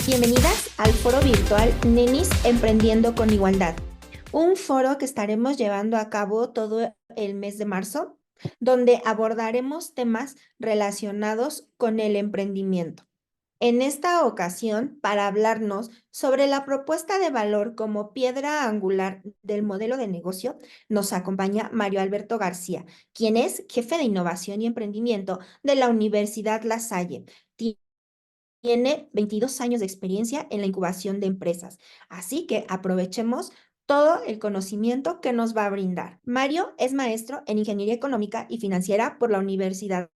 Bienvenidas al foro virtual Nenis Emprendiendo con Igualdad, un foro que estaremos llevando a cabo todo el mes de marzo, donde abordaremos temas relacionados con el emprendimiento. En esta ocasión, para hablarnos sobre la propuesta de valor como piedra angular del modelo de negocio, nos acompaña Mario Alberto García, quien es jefe de innovación y emprendimiento de la Universidad La Salle. Tiene 22 años de experiencia en la incubación de empresas, así que aprovechemos todo el conocimiento que nos va a brindar. Mario es maestro en Ingeniería Económica y Financiera por la Universidad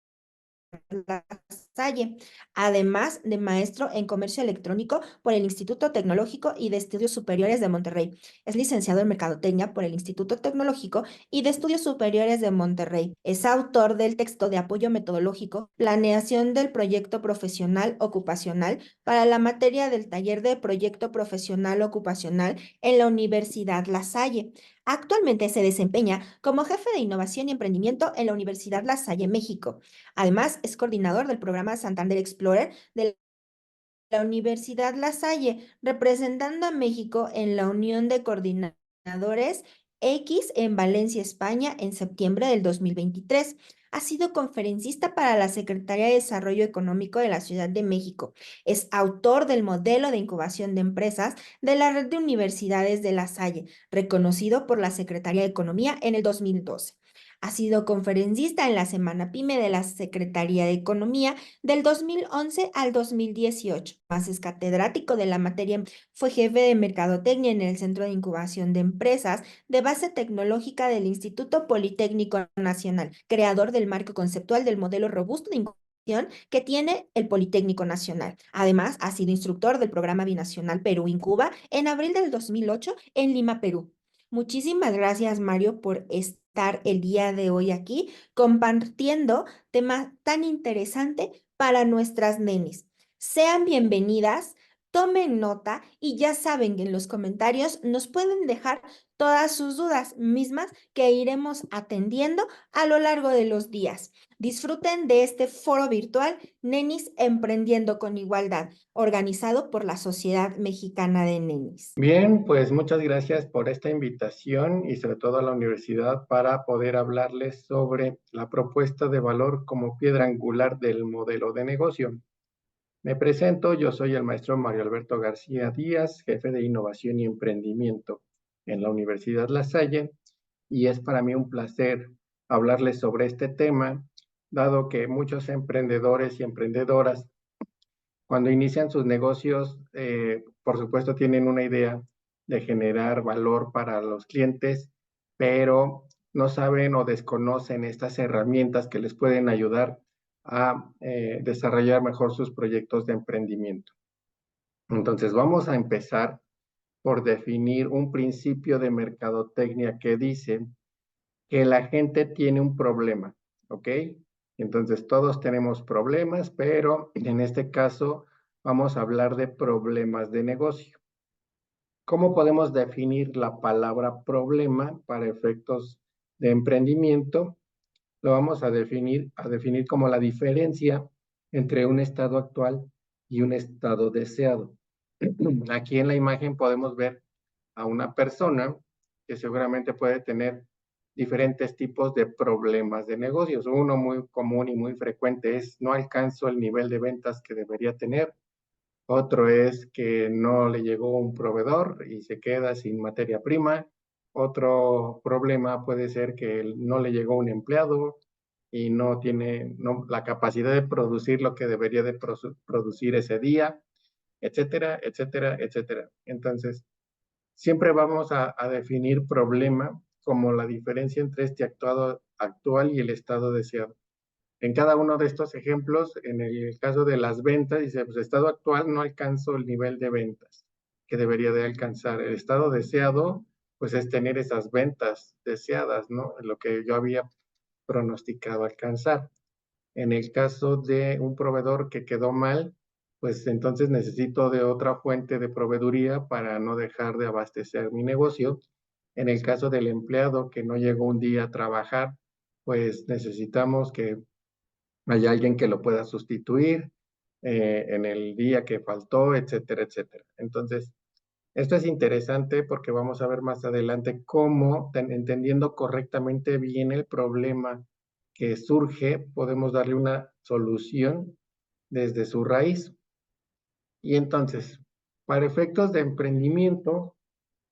La Salle, además de maestro en Comercio Electrónico por el Instituto Tecnológico y de Estudios Superiores de Monterrey. Es licenciado en Mercadotecnia por el Instituto Tecnológico y de Estudios Superiores de Monterrey. Es autor del texto de apoyo metodológico, Planeación del Proyecto Profesional Ocupacional para la materia del taller de Proyecto Profesional Ocupacional en la Universidad La Salle. Actualmente se desempeña como jefe de innovación y emprendimiento en la Universidad La Salle, México. Además, es coordinador del programa Santander Explorer de la Universidad La Salle, representando a México en la Unión de Coordinadores X en Valencia, España, en septiembre del 2023. Ha sido conferencista para la Secretaría de Desarrollo Económico de la Ciudad de México. Es autor del modelo de incubación de empresas de la Red de Universidades de La Salle, reconocido por la Secretaría de Economía en el 2012. Ha sido conferencista en la Semana PYME de la Secretaría de Economía del 2011 al 2018. Más es catedrático de la materia, fue jefe de Mercadotecnia en el Centro de Incubación de Empresas de Base Tecnológica del Instituto Politécnico Nacional, creador del marco conceptual del modelo robusto de incubación que tiene el Politécnico Nacional. Además, ha sido instructor del programa binacional Perú Incuba en abril del 2008 en Lima, Perú. Muchísimas gracias, Mario, por estar el día de hoy aquí compartiendo tema tan interesante para nuestras nenes. Sean bienvenidas, tomen nota y ya saben que en los comentarios nos pueden dejar todas sus dudas mismas que iremos atendiendo a lo largo de los días. Disfruten de este foro virtual Nenis Emprendiendo con Igualdad, organizado por la Sociedad Mexicana de Nenis. Bien, pues muchas gracias por esta invitación y sobre todo a la universidad para poder hablarles sobre la propuesta de valor como piedra angular del modelo de negocio. Me presento, yo soy el maestro Mario Alberto García Díaz, jefe de innovación y emprendimiento en la Universidad La Salle, y es para mí un placer hablarles sobre este tema, dado que muchos emprendedores y emprendedoras cuando inician sus negocios, por supuesto, tienen una idea de generar valor para los clientes, pero no saben o desconocen estas herramientas que les pueden ayudar a desarrollar mejor sus proyectos de emprendimiento. Entonces, vamos a empezar por definir un principio de mercadotecnia que dice que la gente tiene un problema, ¿ok? Entonces todos tenemos problemas, pero en este caso vamos a hablar de problemas de negocio. ¿Cómo podemos definir la palabra problema para efectos de emprendimiento? Lo vamos a definir como la diferencia entre un estado actual y un estado deseado. Aquí en la imagen podemos ver a una persona que seguramente puede tener diferentes tipos de problemas de negocios. Uno muy común y muy frecuente es no alcanzo el nivel de ventas que debería tener. Otro es que no le llegó un proveedor y se queda sin materia prima. Otro problema puede ser que no le llegó un empleado y no tiene la capacidad de producir lo que debería de producir ese día, etcétera, etcétera, etcétera. Entonces, siempre vamos a definir problema como la diferencia entre este actuado actual y el estado deseado. En cada uno de estos ejemplos, en el caso de las ventas, dice, pues estado actual no alcanzo el nivel de ventas que debería de alcanzar. El estado deseado, pues es tener esas ventas deseadas, ¿no? Lo que yo había pronosticado alcanzar. En el caso de un proveedor que quedó mal, pues entonces necesito de otra fuente de proveeduría para no dejar de abastecer mi negocio. En el caso del empleado que no llegó un día a trabajar, pues necesitamos que haya alguien que lo pueda sustituir. en el día que faltó, etcétera, etcétera. Entonces, esto es interesante porque vamos a ver más adelante cómo, entendiendo correctamente bien el problema que surge, podemos darle una solución desde su raíz. Y entonces, para efectos de emprendimiento,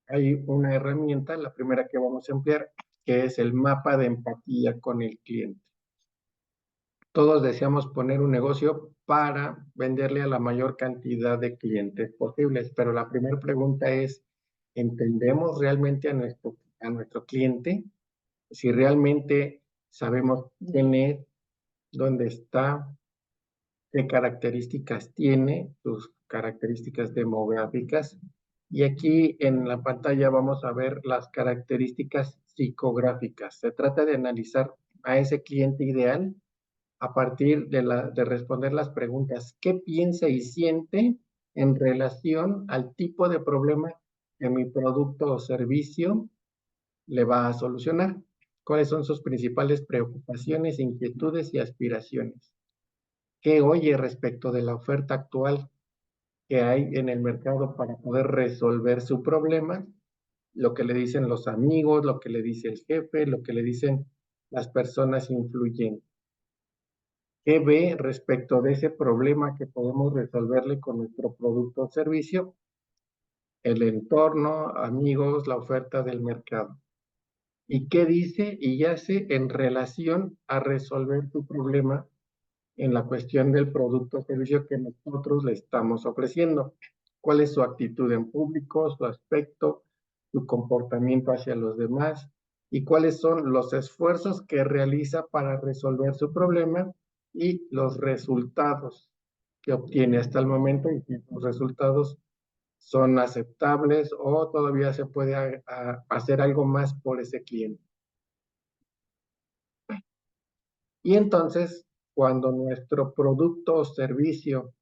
hay una herramienta, la primera que vamos a emplear, que es el mapa de empatía con el cliente. Todos deseamos poner un negocio para venderle a la mayor cantidad de clientes posibles, pero la primera pregunta es, ¿entendemos realmente a nuestro cliente? Si realmente sabemos quién es, dónde está, qué características tiene, sus características demográficas. Y aquí en la pantalla vamos a ver las características psicográficas. Se trata de analizar a ese cliente ideal a partir de responder las preguntas, ¿qué piensa y siente en relación al tipo de problema que mi producto o servicio le va a solucionar? ¿Cuáles son sus principales preocupaciones, inquietudes y aspiraciones? ¿Qué oye respecto de la oferta actual que hay en el mercado para poder resolver su problema? Lo que le dicen los amigos, lo que le dice el jefe, lo que le dicen las personas influyentes. ¿Qué ve respecto de ese problema que podemos resolverle con nuestro producto o servicio? El entorno, amigos, la oferta del mercado. ¿Y qué dice y hace en relación a resolver su problema en la cuestión del producto o servicio que nosotros le estamos ofreciendo? ¿Cuál es su actitud en público, su aspecto, su comportamiento hacia los demás? ¿Y cuáles son los esfuerzos que realiza para resolver su problema y los resultados que obtiene hasta el momento? Y si los resultados son aceptables o todavía se puede hacer algo más por ese cliente. Y entonces, cuando nuestro producto o servicio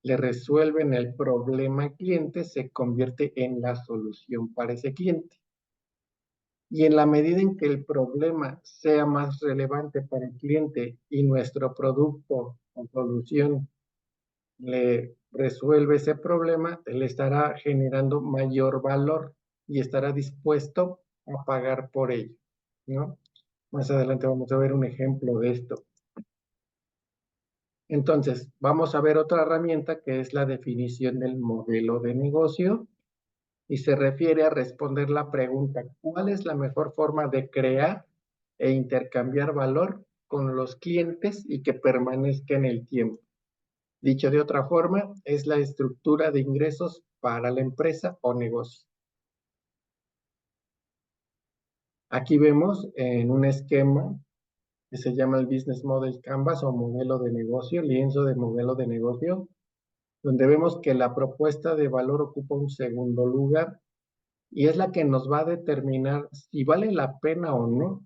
le resuelven el problema al cliente, se convierte en la solución para ese cliente. Y en la medida en que el problema sea más relevante para el cliente y nuestro producto o solución le resuelve ese problema, le estará generando mayor valor y estará dispuesto a pagar por ello, ¿no? Más adelante vamos a ver un ejemplo de esto. Entonces, vamos a ver otra herramienta que es la definición del modelo de negocio y se refiere a responder la pregunta, ¿cuál es la mejor forma de crear e intercambiar valor con los clientes y que permanezca en el tiempo? Dicho de otra forma, es la estructura de ingresos para la empresa o negocio. Aquí vemos en un esquema que se llama el Business Model Canvas o modelo de negocio, lienzo de modelo de negocio, donde vemos que la propuesta de valor ocupa un segundo lugar y es la que nos va a determinar si vale la pena o no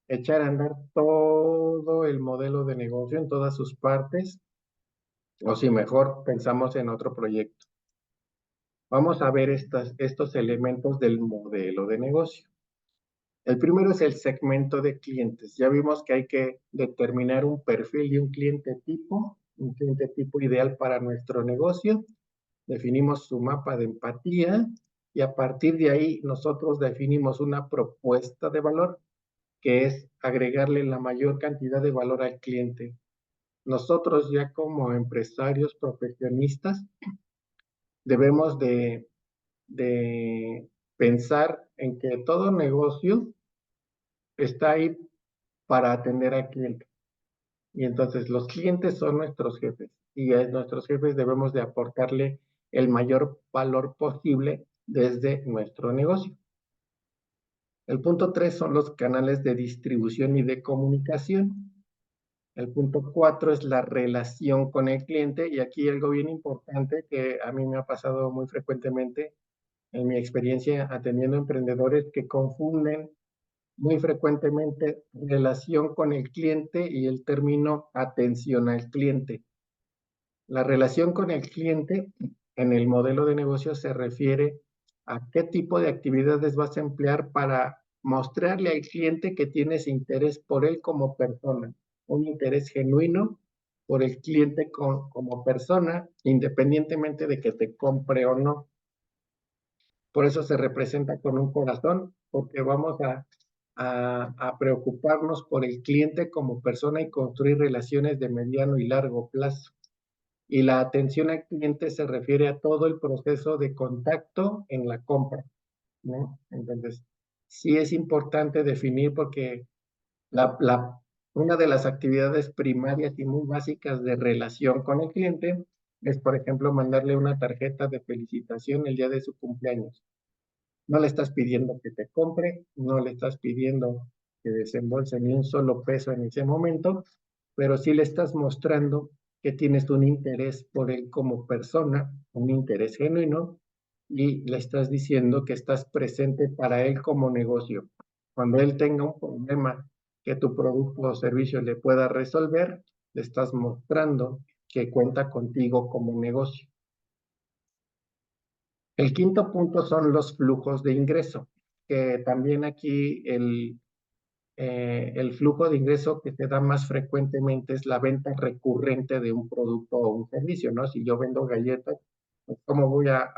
echar a andar todo el modelo de negocio en todas sus partes o si mejor pensamos en otro proyecto. Vamos a ver estos elementos del modelo de negocio. El primero es el segmento de clientes. Ya vimos que hay que determinar un perfil y un cliente tipo ideal para nuestro negocio. Definimos su mapa de empatía y a partir de ahí nosotros definimos una propuesta de valor que es agregarle la mayor cantidad de valor al cliente. Nosotros ya como empresarios profesionistas debemos de pensar en que todo negocio está ahí para atender al cliente. Y entonces los clientes son nuestros jefes y a nuestros jefes debemos de aportarle el mayor valor posible desde nuestro negocio. El punto 3 son los canales de distribución y de comunicación. El punto 4 es la relación con el cliente y aquí algo bien importante que a mí me ha pasado muy frecuentemente en mi experiencia atendiendo emprendedores que confunden muy frecuentemente relación con el cliente y el término atención al cliente. La relación con el cliente en el modelo de negocio se refiere a qué tipo de actividades vas a emplear para mostrarle al cliente que tienes interés por él como persona, un interés genuino por el cliente como persona, independientemente de que te compre o no. Por eso se representa con un corazón, porque vamos a preocuparnos por el cliente como persona y construir relaciones de mediano y largo plazo. Y la atención al cliente se refiere a todo el proceso de contacto en la compra, ¿no? Entonces, sí es importante definir porque la, la, una de las actividades primarias y muy básicas de relación con el cliente es, por ejemplo, mandarle una tarjeta de felicitación el día de su cumpleaños. No le estás pidiendo que te compre, no le estás pidiendo que desembolse ni un solo peso en ese momento, pero sí le estás mostrando que tienes un interés por él como persona, un interés genuino, y le estás diciendo que estás presente para él como negocio. Cuando él tenga un problema que tu producto o servicio le pueda resolver, le estás mostrando que cuenta contigo como negocio. El quinto punto son los flujos de ingreso, que también aquí el flujo de ingreso que se da más frecuentemente es la venta recurrente de un producto o un servicio, ¿no? Si yo vendo galletas, pues ¿cómo voy a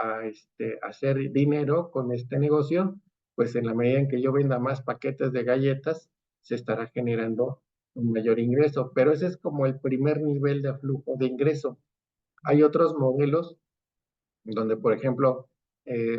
hacer dinero con este negocio? Pues en la medida en que yo venda más paquetes de galletas, se estará generando un mayor ingreso, pero ese es como el primer nivel de flujo de ingreso. Hay otros modelos donde, por ejemplo,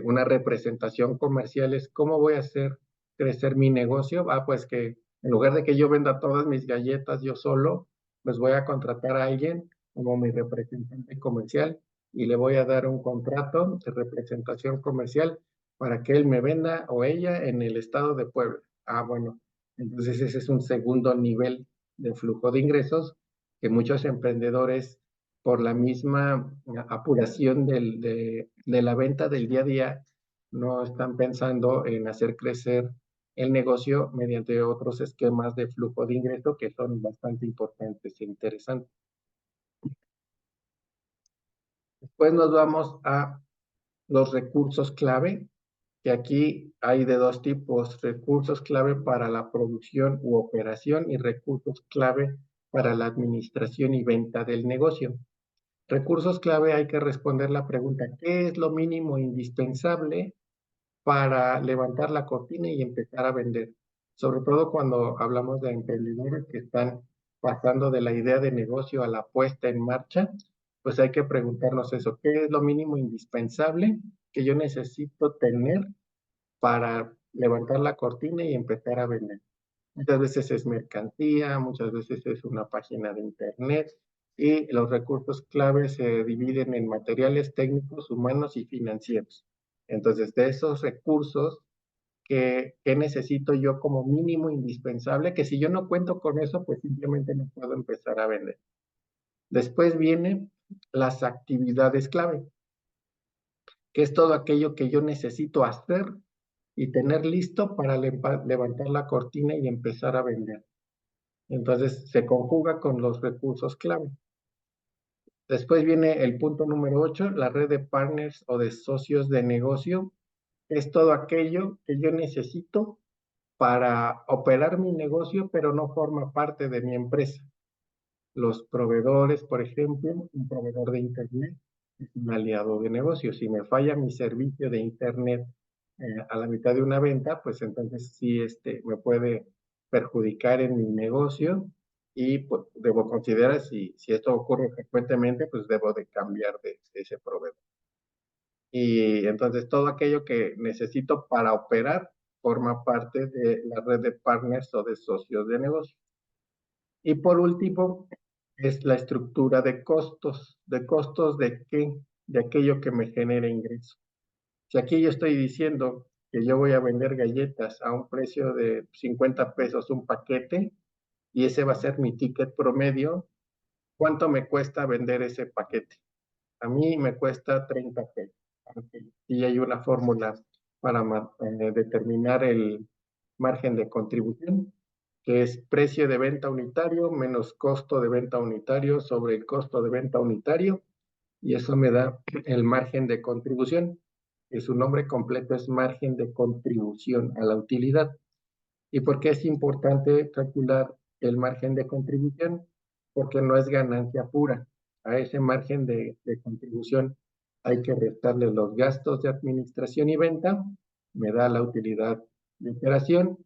una representación comercial es cómo voy a hacer crecer mi negocio. Pues que en lugar de que yo venda todas mis galletas yo solo, pues voy a contratar a alguien como mi representante comercial y le voy a dar un contrato de representación comercial para que él me venda o ella en el estado de Puebla. Bueno, entonces ese es un segundo nivel de flujo de ingresos que muchos emprendedores por la misma apuración de la venta del día a día, no están pensando en hacer crecer el negocio mediante otros esquemas de flujo de ingreso que son bastante importantes e interesantes. Después nos vamos a los recursos clave, que aquí hay de dos tipos: recursos clave para la producción u operación y recursos clave para la administración y venta del negocio. Recursos clave, hay que responder la pregunta: ¿qué es lo mínimo indispensable para levantar la cortina y empezar a vender? Sobre todo cuando hablamos de emprendedores que están pasando de la idea de negocio a la puesta en marcha, pues hay que preguntarnos eso: ¿qué es lo mínimo indispensable que yo necesito tener para levantar la cortina y empezar a vender? Muchas veces es mercancía, muchas veces es una página de internet, y los recursos claves se dividen en materiales técnicos, humanos y financieros. Entonces, de esos recursos, ¿qué necesito yo como mínimo indispensable? Que si yo no cuento con eso, pues simplemente no puedo empezar a vender. Después vienen las actividades clave, que es todo aquello que yo necesito hacer y tener listo para levantar la cortina y empezar a vender. Entonces se conjuga con los recursos clave. Después viene el punto número 8, la red de partners o de socios de negocio. Es todo aquello que yo necesito para operar mi negocio, pero no forma parte de mi empresa. Los proveedores, por ejemplo, un proveedor de Internet es un aliado de negocio. Si me falla mi servicio de Internet a la mitad de una venta, pues entonces sí me puede perjudicar en mi negocio, y pues, debo considerar si esto ocurre frecuentemente, pues debo de cambiar de ese proveedor. Y entonces todo aquello que necesito para operar forma parte de la red de partners o de socios de negocio. Y por último, es la estructura de costos. ¿De costos de qué? De aquello que me genera ingreso. Si aquí yo estoy diciendo que yo voy a vender galletas a un precio de 50 pesos un paquete, y ese va a ser mi ticket promedio, ¿cuánto me cuesta vender ese paquete? A mí me cuesta 30 pesos. Y hay una fórmula para determinar el margen de contribución, que es precio de venta unitario menos costo de venta unitario sobre el costo de venta unitario, y eso me da el margen de contribución, que su nombre completo es margen de contribución a la utilidad. ¿Y por qué es importante calcular el margen de contribución? porque no es ganancia pura. A ese margen de contribución hay que restarle los gastos de administración y venta, me da la utilidad de operación,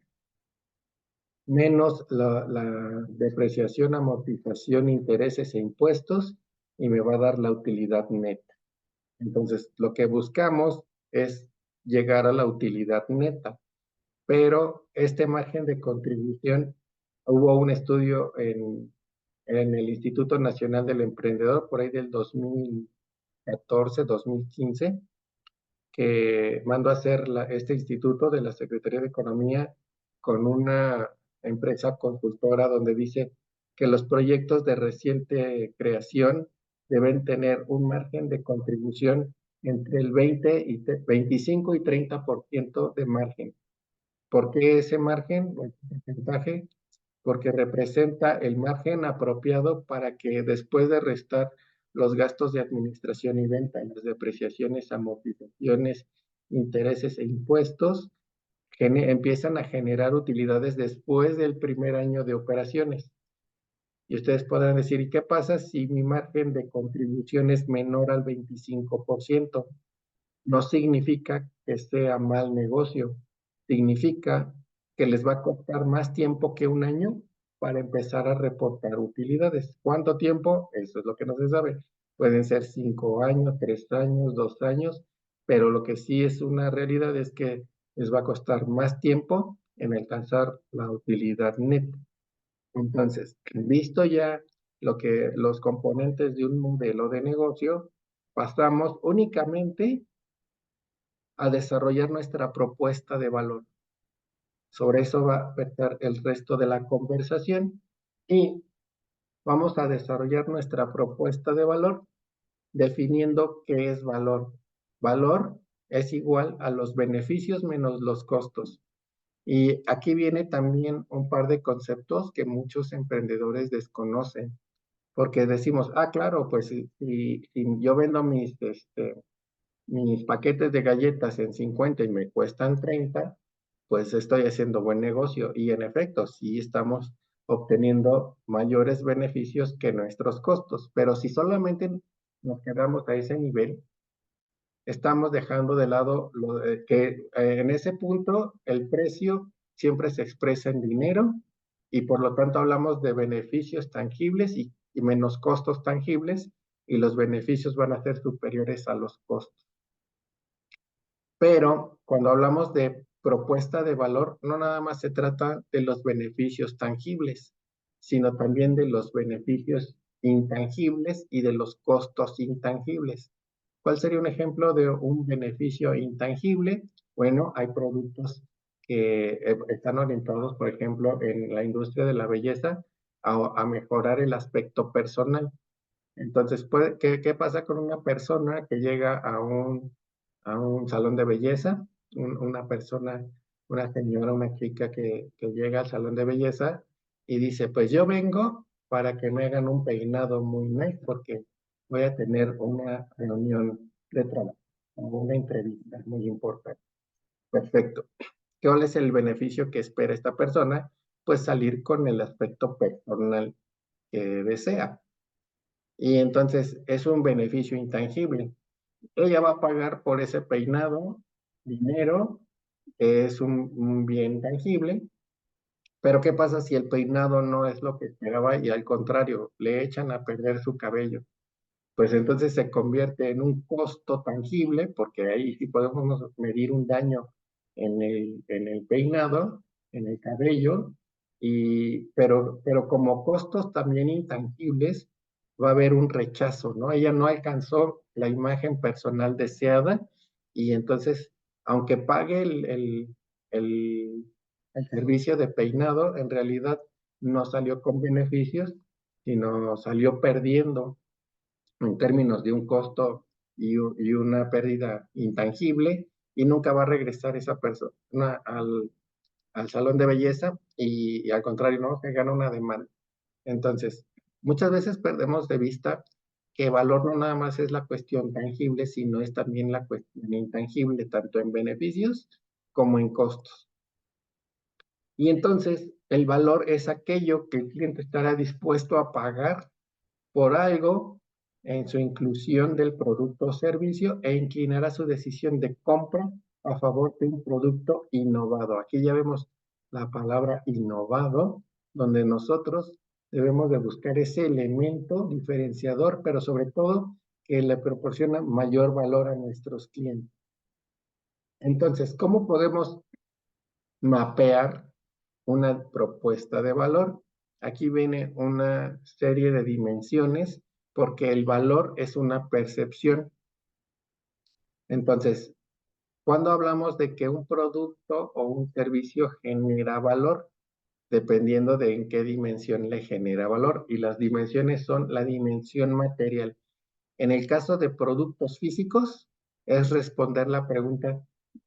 menos la depreciación, amortización, intereses e impuestos, y me va a dar la utilidad neta. Entonces, lo que buscamos es llegar a la utilidad neta, pero este margen de contribución, hubo un estudio en el Instituto Nacional del Emprendedor, por ahí del 2014, 2015, que mandó a hacer este instituto de la Secretaría de Economía con una empresa consultora donde dice que los proyectos de reciente creación deben tener un margen de contribución entre el 25 y 30% de margen. ¿Por qué ese margen, el porcentaje? Porque representa el margen apropiado para que después de restar los gastos de administración y venta, las depreciaciones, amortizaciones, intereses e impuestos, empiezan a generar utilidades después del primer año de operaciones. Y ustedes podrán decir, ¿y qué pasa si mi margen de contribución es menor al 25%? No significa que sea mal negocio, significa que les va a costar más tiempo que un año para empezar a reportar utilidades. ¿Cuánto tiempo? Eso es lo que no se sabe. Pueden ser 5 años, 3 años, 2 años, pero lo que sí es una realidad es que les va a costar más tiempo en alcanzar la utilidad neta. Entonces, visto ya los componentes de un modelo de negocio, pasamos únicamente a desarrollar nuestra propuesta de valor. Sobre eso va a verter el resto de la conversación y vamos a desarrollar nuestra propuesta de valor definiendo qué es valor. Valor es igual a los beneficios menos los costos. Y aquí viene también un par de conceptos que muchos emprendedores desconocen, porque decimos, ah, claro, pues si yo vendo mis paquetes de galletas en 50 y me cuestan 30, pues estoy haciendo buen negocio. Y en efecto, sí estamos obteniendo mayores beneficios que nuestros costos. Pero si solamente nos quedamos a ese nivel, estamos dejando de lado que en ese punto el precio siempre se expresa en dinero y por lo tanto hablamos de beneficios tangibles y menos costos tangibles y los beneficios van a ser superiores a los costos. Pero cuando hablamos de propuesta de valor, no nada más se trata de los beneficios tangibles, sino también de los beneficios intangibles y de los costos intangibles. ¿Cuál sería un ejemplo de un beneficio intangible? Bueno, hay productos que están orientados, por ejemplo, en la industria de la belleza a mejorar el aspecto personal. Entonces, ¿qué pasa con una persona que llega a un salón de belleza? Una persona, una señora, una chica que llega al salón de belleza y dice, pues yo vengo para que me hagan un peinado muy nice porque voy a tener una reunión de trabajo, una entrevista muy importante. Perfecto. ¿Cuál es el beneficio que espera esta persona? Pues salir con el aspecto personal que desea. Y entonces es un beneficio intangible. Ella va a pagar por ese peinado dinero, que es un bien tangible, pero ¿qué pasa si el peinado no es lo que esperaba y al contrario, le echan a perder su cabello? Pues entonces se convierte en un costo tangible, porque ahí sí podemos medir un daño en el peinado, en el cabello, pero como costos también intangibles, va a haber un rechazo, ¿no? Ella no alcanzó la imagen personal deseada y entonces, aunque pague el, el servicio de peinado, en realidad no salió con beneficios, sino salió perdiendo en términos de un costo y una pérdida intangible y nunca va a regresar esa persona al salón de belleza y al contrario, ¿no? Se gana una demanda. Entonces, muchas veces perdemos de vista que valor no nada más es la cuestión tangible, sino es también la cuestión intangible, tanto en beneficios como en costos. Y entonces, El valor es aquello que el cliente estará dispuesto a pagar por algo en su inclusión del producto o servicio e inclinará su decisión de compra a favor de un producto innovado. Aquí ya vemos la palabra innovado, donde nosotros debemos de buscar ese elemento diferenciador, pero sobre todo que le proporciona mayor valor a nuestros clientes. Entonces, ¿cómo podemos mapear una propuesta de valor? Aquí viene una serie de dimensiones porque el valor es una percepción. Entonces, cuando hablamos de que un producto o un servicio genera valor, dependiendo de en qué dimensión le genera valor, y las dimensiones son la dimensión material. En el caso de productos físicos, es responder la pregunta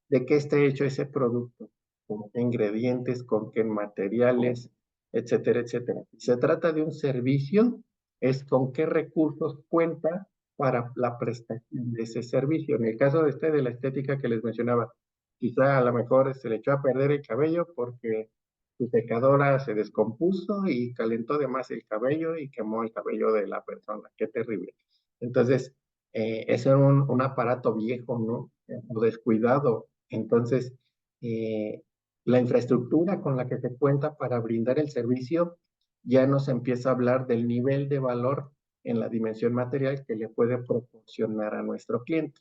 de qué está hecho ese producto, con qué ingredientes, con qué materiales, etcétera, etcétera. Si se trata de un servicio, es con qué recursos cuenta para la prestación de ese servicio. En el caso de la estética que les mencionaba, quizá a lo mejor se le echó a perder el cabello porque su secadora se descompuso y calentó de más el cabello y quemó el cabello de la persona. Qué terrible. Entonces, ese era un aparato viejo, ¿no? O descuidado. Entonces, eh, la infraestructura con la que se cuenta para brindar el servicio ya nos empieza a hablar del nivel de valor en la dimensión material que le puede proporcionar a nuestro cliente.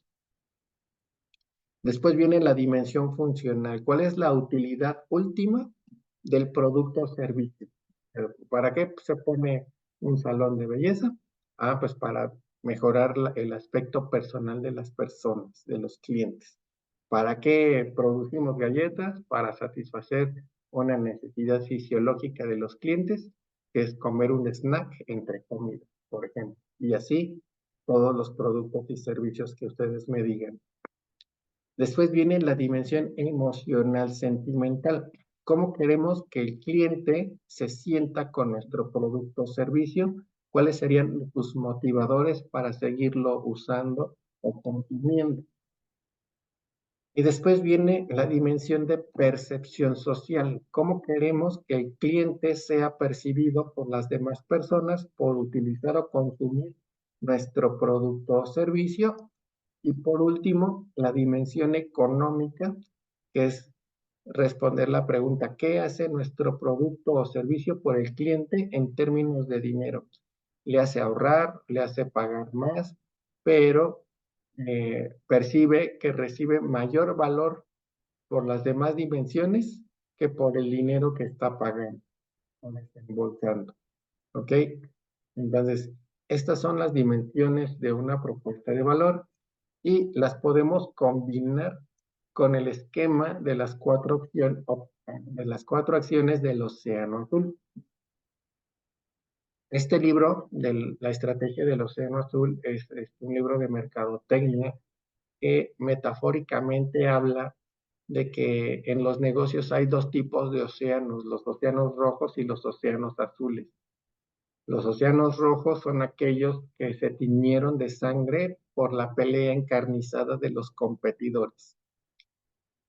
Después viene la dimensión funcional. ¿Cuál es la utilidad última del producto o servicio? ¿Para qué se pone un salón de belleza? Ah, pues para mejorar el aspecto personal de las personas, de los clientes. ¿Para qué producimos galletas? Para satisfacer una necesidad fisiológica de los clientes, que es comer un snack entre comidas, por ejemplo. Y así todos los productos y servicios que ustedes me digan. Después viene la dimensión emocional sentimental. ¿Cómo queremos que el cliente se sienta con nuestro producto o servicio? ¿Cuáles serían sus motivadores para seguirlo usando o consumiendo? Y después viene la dimensión de percepción social. ¿Cómo queremos que el cliente sea percibido por las demás personas por utilizar o consumir nuestro producto o servicio? Y por último, la dimensión económica, que es responder la pregunta, ¿qué hace nuestro producto o servicio por el cliente en términos de dinero? Le hace ahorrar, le hace pagar más, pero percibe que recibe mayor valor por las demás dimensiones que por el dinero que está pagando o desembolsando. ¿Ok? Entonces, estas son las dimensiones de una propuesta de valor y las podemos combinar con el esquema de las de las cuatro acciones del Océano Azul. Este libro de la estrategia del Océano Azul es un libro de mercadotecnia que metafóricamente habla de que en los negocios hay dos tipos de océanos, los océanos rojos y los océanos azules. Los océanos rojos son aquellos que se tiñeron de sangre por la pelea encarnizada de los competidores.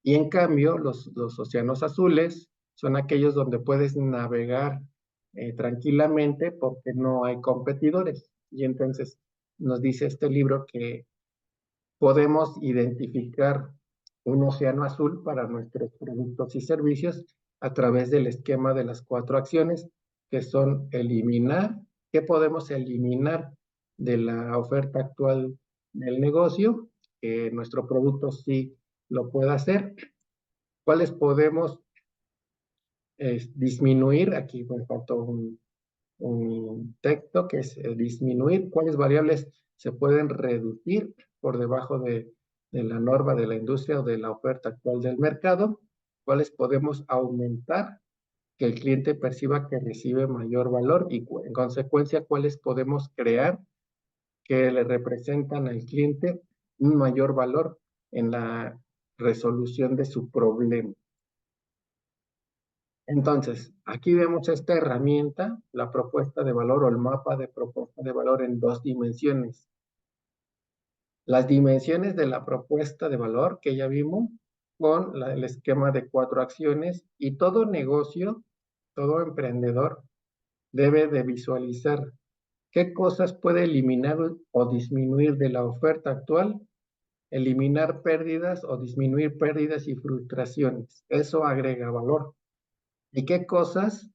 Y en cambio, los océanos azules son aquellos donde puedes navegar tranquilamente porque no hay competidores. Y entonces nos dice este libro que podemos identificar un océano azul para nuestros productos y servicios a través del esquema de las cuatro acciones, que son eliminar, ¿qué podemos eliminar de la oferta actual del negocio? Que nuestro producto sí lo pueda hacer. ¿Cuáles podemos disminuir? Aquí me faltó un texto que es disminuir. ¿Cuáles variables se pueden reducir por debajo de la norma de la industria o de la oferta actual del mercado? ¿Cuáles podemos aumentar que el cliente perciba que recibe mayor valor? Y en consecuencia, ¿cuáles podemos crear que le representan al cliente un mayor valor en la resolución de su problema? Entonces, aquí vemos esta herramienta, la propuesta de valor o el mapa de propuesta de valor en dos dimensiones. Las dimensiones de la propuesta de valor que ya vimos con el esquema de cuatro acciones, y todo negocio todo emprendedor debe de visualizar qué cosas puede eliminar o disminuir de la oferta actual, eliminar pérdidas o disminuir pérdidas y frustraciones. Eso agrega valor. ¿Y qué cosas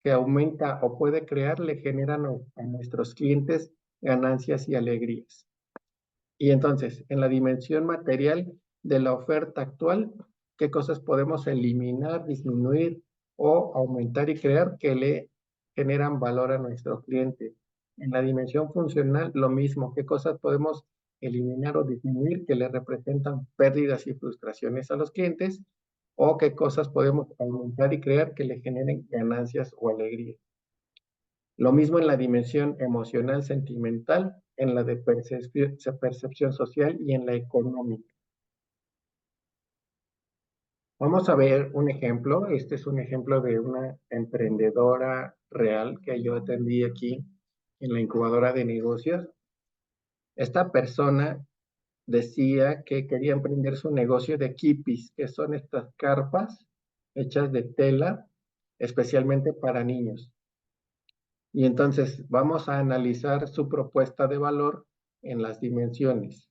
que aumenta o puede crear le generan a nuestros clientes ganancias y alegrías? Y entonces, en la dimensión material de la oferta actual, ¿qué cosas podemos eliminar, disminuir o aumentar y crear que le generan valor a nuestro cliente? En la dimensión funcional, lo mismo, ¿qué cosas podemos eliminar o disminuir que le representan pérdidas y frustraciones a los clientes? ¿O qué cosas podemos aumentar y crear que le generen ganancias o alegría? Lo mismo en la dimensión emocional, sentimental, en la de percepción social y en la económica. Vamos a ver un ejemplo. Este es un ejemplo de una emprendedora real que yo atendí aquí en la incubadora de negocios. Esta persona decía que quería emprender su negocio de quipis, que son estas carpas hechas de tela, especialmente para niños. Y entonces vamos a analizar su propuesta de valor en las dimensiones.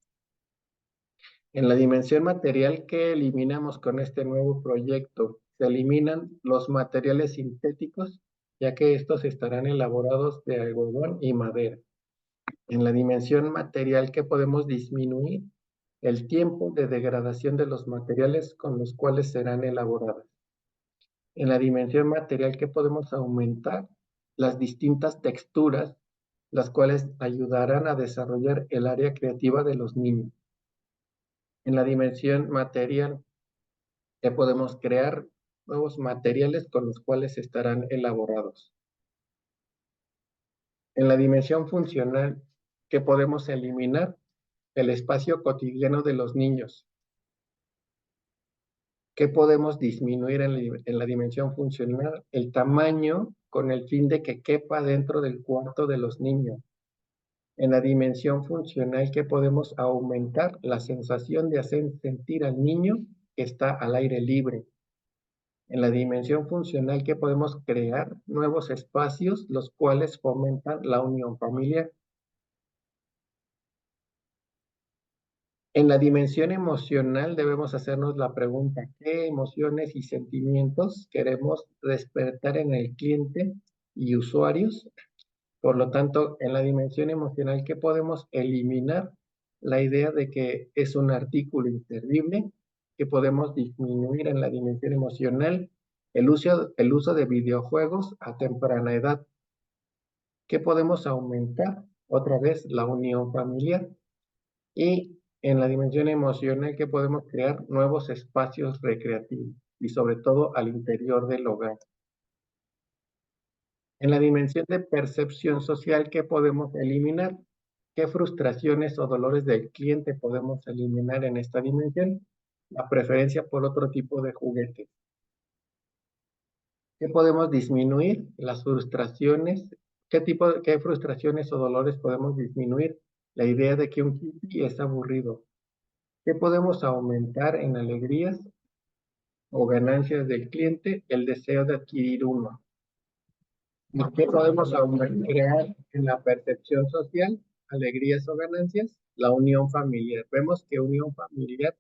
En la dimensión material, ¿qué eliminamos con este nuevo proyecto? Se eliminan los materiales sintéticos, ya que estos estarán elaborados de algodón y madera. En la dimensión material, ¿qué podemos disminuir? El tiempo de degradación de los materiales con los cuales serán elaboradas. En la dimensión material, ¿qué podemos aumentar? Las distintas texturas, las cuales ayudarán a desarrollar el área creativa de los niños. En la dimensión material, ¿qué podemos crear? Nuevos materiales con los cuales estarán elaborados. En la dimensión funcional, ¿qué podemos eliminar? El espacio cotidiano de los niños. ¿Qué podemos disminuir en la dimensión funcional? El tamaño con el fin de que quepa dentro del cuarto de los niños. En la dimensión funcional, ¿qué podemos aumentar? La sensación de hacer sentir al niño que está al aire libre. En la dimensión funcional, ¿qué podemos crear? Nuevos espacios, los cuales fomentan la unión familiar. En la dimensión emocional debemos hacernos la pregunta, ¿qué emociones y sentimientos queremos despertar en el cliente y usuarios? Por lo tanto, en la dimensión emocional, ¿qué podemos eliminar? La idea de que es un artículo inservible, que podemos disminuir en la dimensión emocional el uso de videojuegos a temprana edad. ¿Qué podemos aumentar? Otra vez, la unión familiar. Y en la dimensión emocional, que podemos crear nuevos espacios recreativos y sobre todo al interior del hogar. En la dimensión de percepción social, ¿qué podemos eliminar? ¿Qué frustraciones o dolores del cliente podemos eliminar en esta dimensión? La preferencia por otro tipo de juguetes. ¿Qué podemos disminuir? Las frustraciones. ¿Qué frustraciones o dolores podemos disminuir? La idea de que un hippie es aburrido. ¿Qué podemos aumentar en alegrías o ganancias del cliente? El deseo de adquirir uno. ¿Y qué podemos crear en la percepción social? Alegrías o ganancias. La unión familiar. Vemos que unión familiar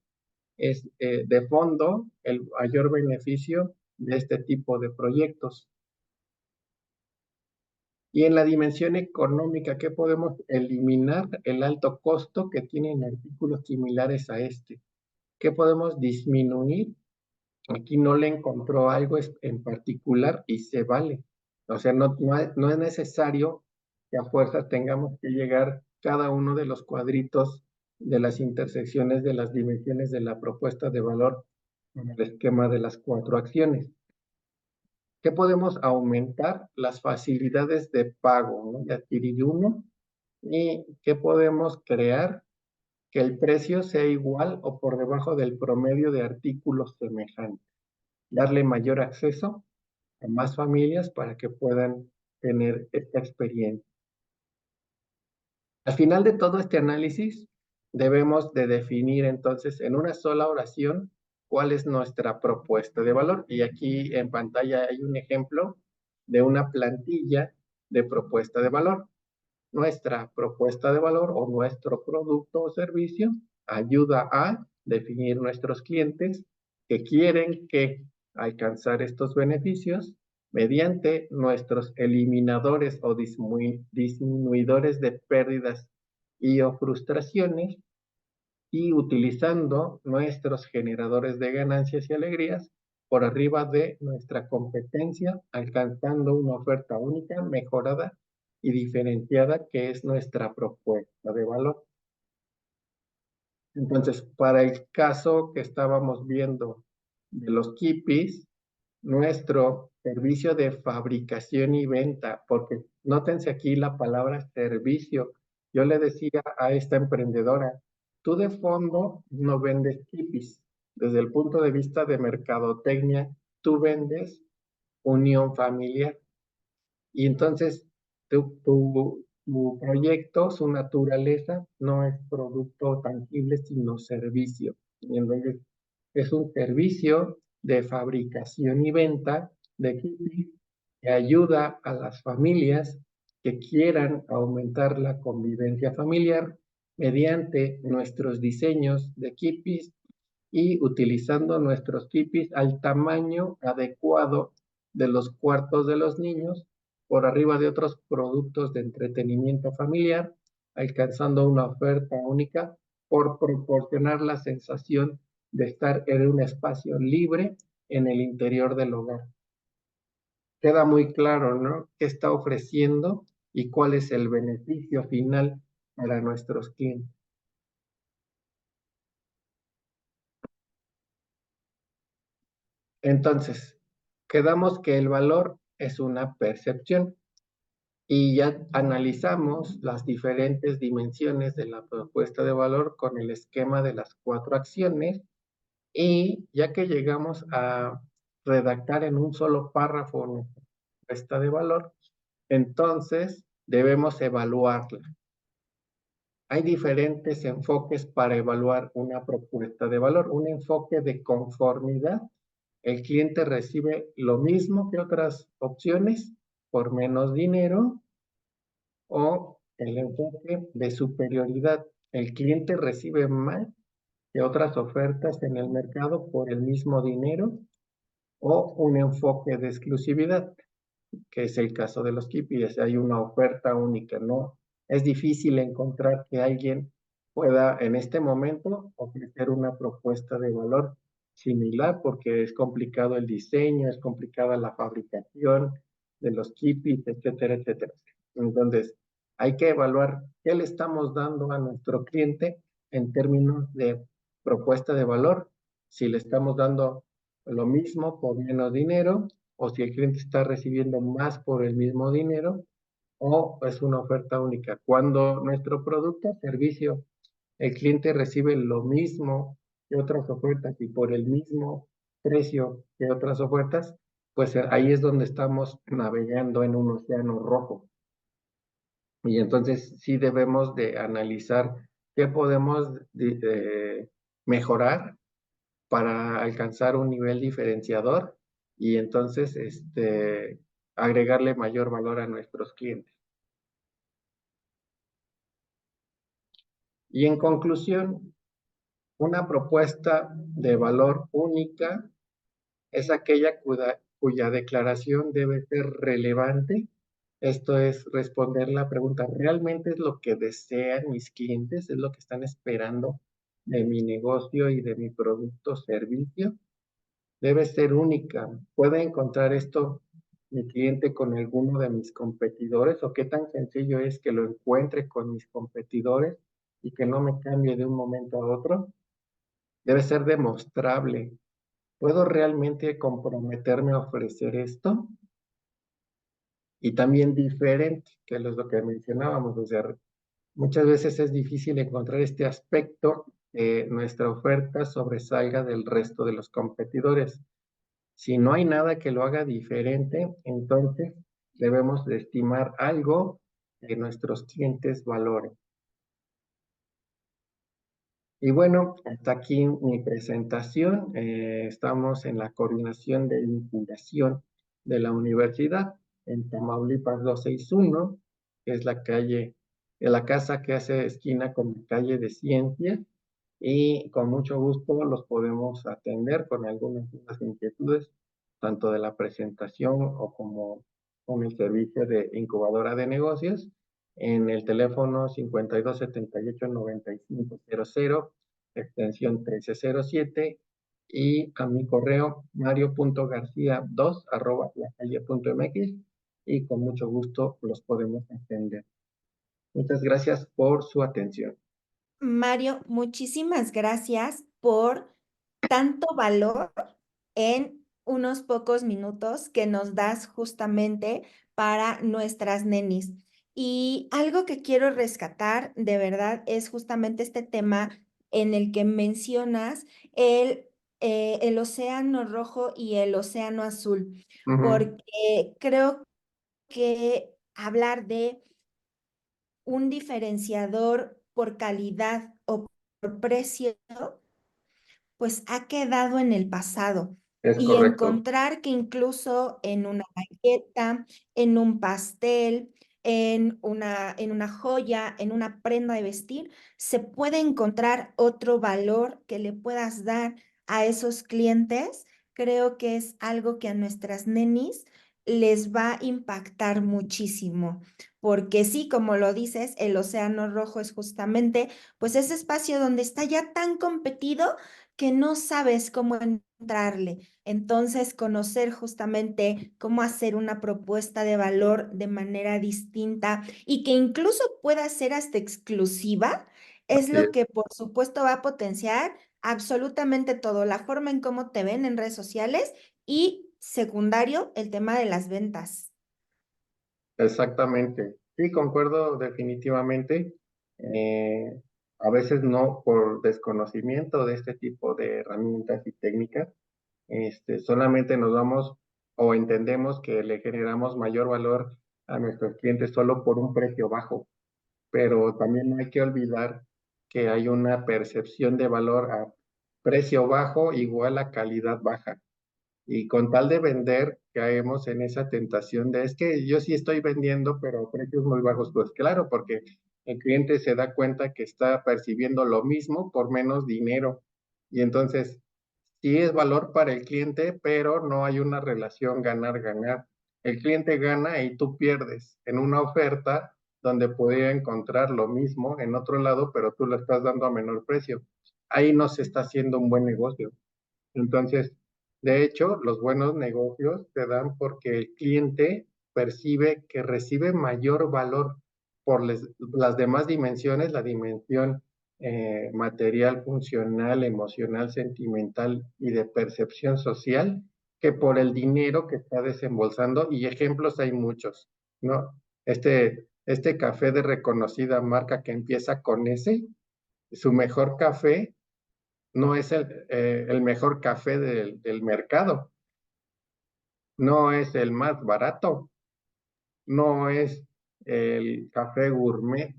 es de fondo el mayor beneficio de este tipo de proyectos. Y en la dimensión económica, ¿qué podemos eliminar? El alto costo que tienen artículos similares a este. ¿Qué podemos disminuir? Aquí no le encontró algo en particular y se vale. O sea, no es necesario que a fuerza tengamos que llegar cada uno de los cuadritos de las intersecciones de las dimensiones de la propuesta de valor en el esquema de las 4 acciones. ¿Qué podemos aumentar? Las facilidades de pago, ¿no? De adquirir uno. ¿Y qué podemos crear? Que el precio sea igual o por debajo del promedio de artículos semejantes. Darle mayor acceso a más familias para que puedan tener esta experiencia. Al final de todo este análisis, debemos de definir entonces en una sola oración cuál es nuestra propuesta de valor. Y aquí en pantalla hay un ejemplo de una plantilla de propuesta de valor. Nuestra propuesta de valor o nuestro producto o servicio ayuda a definir nuestros clientes que quieren que alcanzar estos beneficios mediante nuestros eliminadores o disminuidores de pérdidas y o frustraciones y utilizando nuestros generadores de ganancias y alegrías por arriba de nuestra competencia, alcanzando una oferta única, mejorada y diferenciada, que es nuestra propuesta de valor. Entonces, para el caso que estábamos viendo de los kipis, nuestro servicio de fabricación y venta, porque nótense aquí la palabra servicio. Yo le decía a esta emprendedora, tú de fondo no vendes kipis. Desde el punto de vista de mercadotecnia, tú vendes unión familiar. Y entonces tu proyecto, su naturaleza, no es producto tangible, sino servicio. Y entonces es un servicio de fabricación y venta de equipos que ayuda a las familias que quieran aumentar la convivencia familiar mediante nuestros diseños de kipis y utilizando nuestros kipis al tamaño adecuado de los cuartos de los niños por arriba de otros productos de entretenimiento familiar, alcanzando una oferta única por proporcionar la sensación de estar en un espacio libre en el interior del hogar. Queda muy claro, ¿no? ¿Qué está ofreciendo y cuál es el beneficio final para nuestros clientes? Entonces, quedamos que el valor es una percepción y ya analizamos las diferentes dimensiones de la propuesta de valor con el esquema de las 4 acciones y ya que llegamos a redactar en un solo párrafo nuestra propuesta de valor, entonces debemos evaluarla. Hay diferentes enfoques para evaluar una propuesta de valor. Un enfoque de conformidad. El cliente recibe lo mismo que otras opciones por menos dinero, o el enfoque de superioridad. El cliente recibe más que otras ofertas en el mercado por el mismo dinero, o un enfoque de exclusividad, que es el caso de los kipis. Hay una oferta única, ¿no? Es difícil encontrar que alguien pueda en este momento ofrecer una propuesta de valor similar porque es complicado el diseño, es complicada la fabricación de los kipis, etcétera, etcétera. Entonces, hay que evaluar qué le estamos dando a nuestro cliente en términos de propuesta de valor, si le estamos dando lo mismo por menos dinero, o si el cliente está recibiendo más por el mismo dinero, o es una oferta única. Cuando nuestro producto o servicio, el cliente recibe lo mismo que otras ofertas y por el mismo precio que otras ofertas, pues ahí es donde estamos navegando en un océano rojo. Y entonces sí debemos de analizar qué podemos mejorar para alcanzar un nivel diferenciador y entonces agregarle mayor valor a nuestros clientes. Y en conclusión, una propuesta de valor única es aquella cuya declaración debe ser relevante. Esto es responder la pregunta, ¿realmente es lo que desean mis clientes? ¿Es lo que están esperando de mi negocio y de mi producto o servicio? Debe ser única. ¿Puede encontrar esto mi cliente con alguno de mis competidores? ¿O qué tan sencillo es que lo encuentre con mis competidores y que no me cambie de un momento a otro? Debe ser demostrable. ¿Puedo realmente comprometerme a ofrecer esto? Y también diferente, que es lo que mencionábamos. O sea, muchas veces es difícil encontrar este aspecto que nuestra oferta sobresalga del resto de los competidores. Si no hay nada que lo haga diferente, entonces debemos de estimar algo que nuestros clientes valoren. Y bueno, hasta aquí mi presentación. Estamos en la coordinación de vinculación de la universidad. en Tamaulipas 261, que es la calle, de la casa que hace esquina con la calle de Ciencia, y con mucho gusto los podemos atender con algunas dudas e inquietudes, tanto de la presentación o como con el servicio de incubadora de negocios, en el teléfono 5278-9500, extensión 1307, y a mi correo mario.garcia2@lacalle.mx, y con mucho gusto los podemos atender. Muchas gracias por su atención. Mario, muchísimas gracias por tanto valor en unos pocos minutos que nos das justamente para nuestras nenis. Y algo que quiero rescatar de verdad es justamente este tema en el que mencionas el océano rojo y el océano azul, Ujú. porque creo que hablar de un diferenciador por calidad o por precio pues ha quedado en el pasado. Es Y correcto. encontrar que incluso en una galleta, en un pastel, en una joya, en una prenda de vestir, se puede encontrar otro valor que le puedas dar a esos clientes. Creo que es algo que a nuestras nenis les va a impactar muchísimo, porque sí, como lo dices, el océano rojo es justamente pues ese espacio donde está ya tan competido que no sabes cómo entrarle. Entonces, conocer justamente cómo hacer una propuesta de valor de manera distinta y que incluso pueda ser hasta exclusiva, es Así lo es. que por supuesto va a potenciar absolutamente todo, la forma en cómo te ven en redes sociales y secundario, el tema de las ventas. Exactamente. Sí, concuerdo definitivamente. Eh, a veces no por desconocimiento de este tipo de herramientas y técnicas, solamente nos vamos o entendemos que le generamos mayor valor a nuestros clientes solo por un precio bajo, pero también no hay que olvidar que hay una percepción de valor a precio bajo igual a calidad baja. Y con tal de vender, caemos en esa tentación de, es que yo sí estoy vendiendo, pero a precios muy bajos. Pues claro, porque el cliente se da cuenta que está percibiendo lo mismo por menos dinero. Y entonces, sí es valor para el cliente, pero no hay una relación ganar-ganar. El cliente gana y tú pierdes en una oferta donde podría encontrar lo mismo en otro lado, pero tú lo estás dando a menor precio. Ahí no se está haciendo un buen negocio. Entonces, de hecho, los buenos negocios se dan porque el cliente percibe que recibe mayor valor por las demás dimensiones, la dimensión material, funcional, emocional, sentimental y de percepción social, que por el dinero que está desembolsando. Y ejemplos hay muchos, ¿no? Este café de reconocida marca que empieza con S, su mejor café no es el mejor café del mercado, no es el más barato, no es el café gourmet.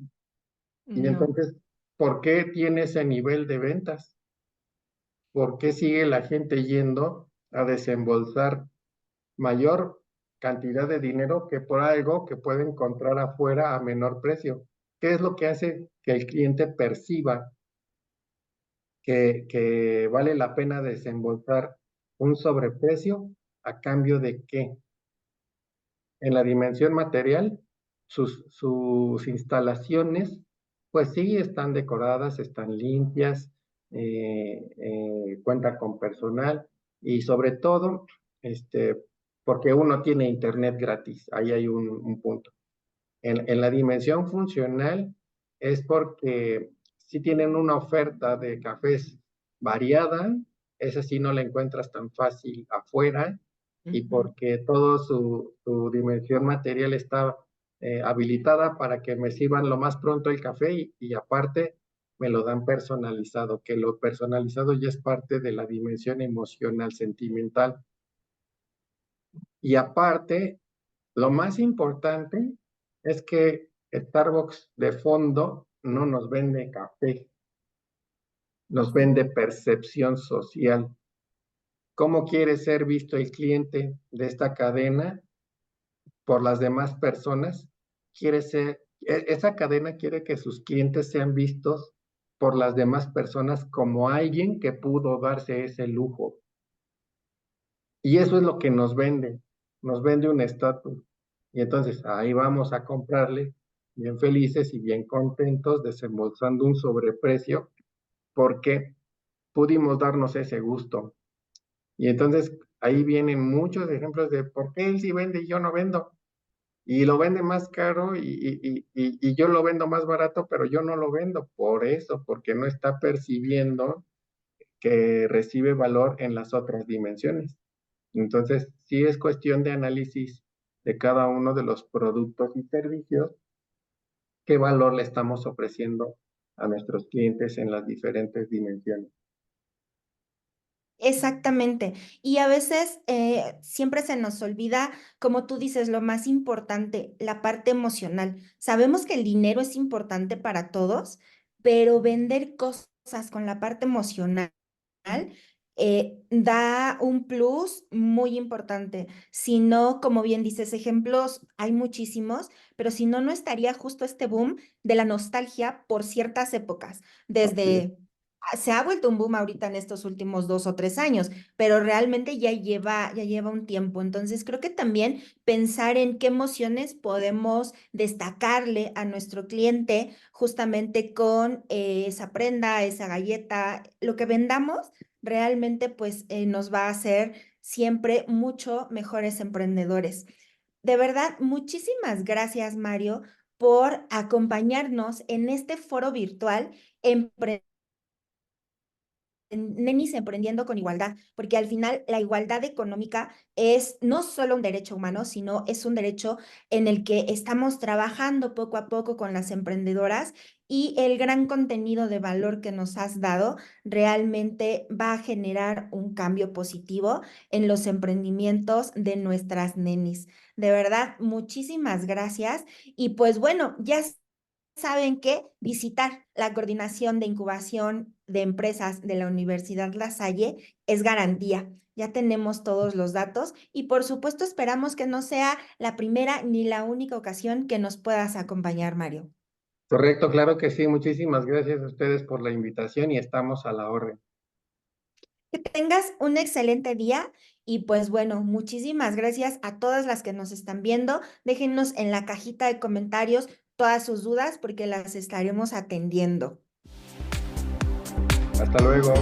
Y No. entonces, ¿por qué tiene ese nivel de ventas? ¿Por qué sigue la gente yendo a desembolsar mayor cantidad de dinero que por algo que puede encontrar afuera a menor precio? ¿Qué es lo que hace que el cliente perciba que vale la pena desembolsar un sobreprecio a cambio de qué? En la dimensión material, sus instalaciones, pues sí, están decoradas, están limpias, cuentan con personal y sobre todo, porque uno tiene internet gratis, ahí hay un punto. En la dimensión funcional es porque si tienen una oferta de cafés variada, esa sí no la encuentras tan fácil afuera, y Ujú. porque todo su dimensión material está habilitada para que me sirvan lo más pronto el café y aparte me lo dan personalizado, que lo personalizado ya es parte de la dimensión emocional, sentimental. Y aparte, lo más importante es que Starbucks de fondo no nos vende café, nos Sí. vende percepción social. ¿Cómo quiere ser visto el cliente de esta cadena? por las demás personas, esa cadena quiere que sus clientes sean vistos por las demás personas como alguien que pudo darse ese lujo. Y eso es lo que nos vende un estatus. Y entonces ahí vamos a comprarle bien felices y bien contentos, desembolsando un sobreprecio porque pudimos darnos ese gusto. Y entonces ahí vienen muchos ejemplos de por qué él sí vende y yo no vendo. Y lo vende más caro y yo lo vendo más barato, pero yo no lo vendo por eso, porque no está percibiendo que recibe valor en las otras dimensiones. Entonces, sí es cuestión de análisis de cada uno de los productos y servicios, qué valor le estamos ofreciendo a nuestros clientes en las diferentes dimensiones. Exactamente. Y a veces siempre se nos olvida, como tú dices, lo más importante, la parte emocional. Sabemos que el dinero es importante para todos, pero vender cosas con la parte emocional da un plus muy importante. Si no, como bien dices, ejemplos hay muchísimos, pero si no, no estaría justo este boom de la nostalgia por ciertas épocas, Así es. desde se ha vuelto un boom ahorita en estos últimos 2 o 3 años, pero realmente ya lleva un tiempo. Entonces, creo que también pensar en qué emociones podemos destacarle a nuestro cliente justamente con esa prenda, esa galleta, lo que vendamos, realmente pues nos va a hacer siempre mucho mejores emprendedores. De verdad, muchísimas gracias, Mario, por acompañarnos en este foro virtual Nenis Emprendiendo con Igualdad, porque al final la igualdad económica es no solo un derecho humano, sino es un derecho en el que estamos trabajando poco a poco con las emprendedoras y el gran contenido de valor que nos has dado realmente va a generar un cambio positivo en los emprendimientos de nuestras nenis. De verdad, muchísimas gracias y pues bueno, ya saben que visitar la coordinación de incubación de empresas de la Universidad La Salle es garantía. Ya tenemos todos los datos y por supuesto esperamos que no sea la primera ni la única ocasión que nos puedas acompañar, Mario. Correcto, claro que sí. Muchísimas gracias a ustedes por la invitación y estamos a la orden. Que tengas un excelente día y pues bueno, muchísimas gracias a todas las que nos están viendo. Déjenos en la cajita de comentarios todas sus dudas porque las estaremos atendiendo. Hasta luego.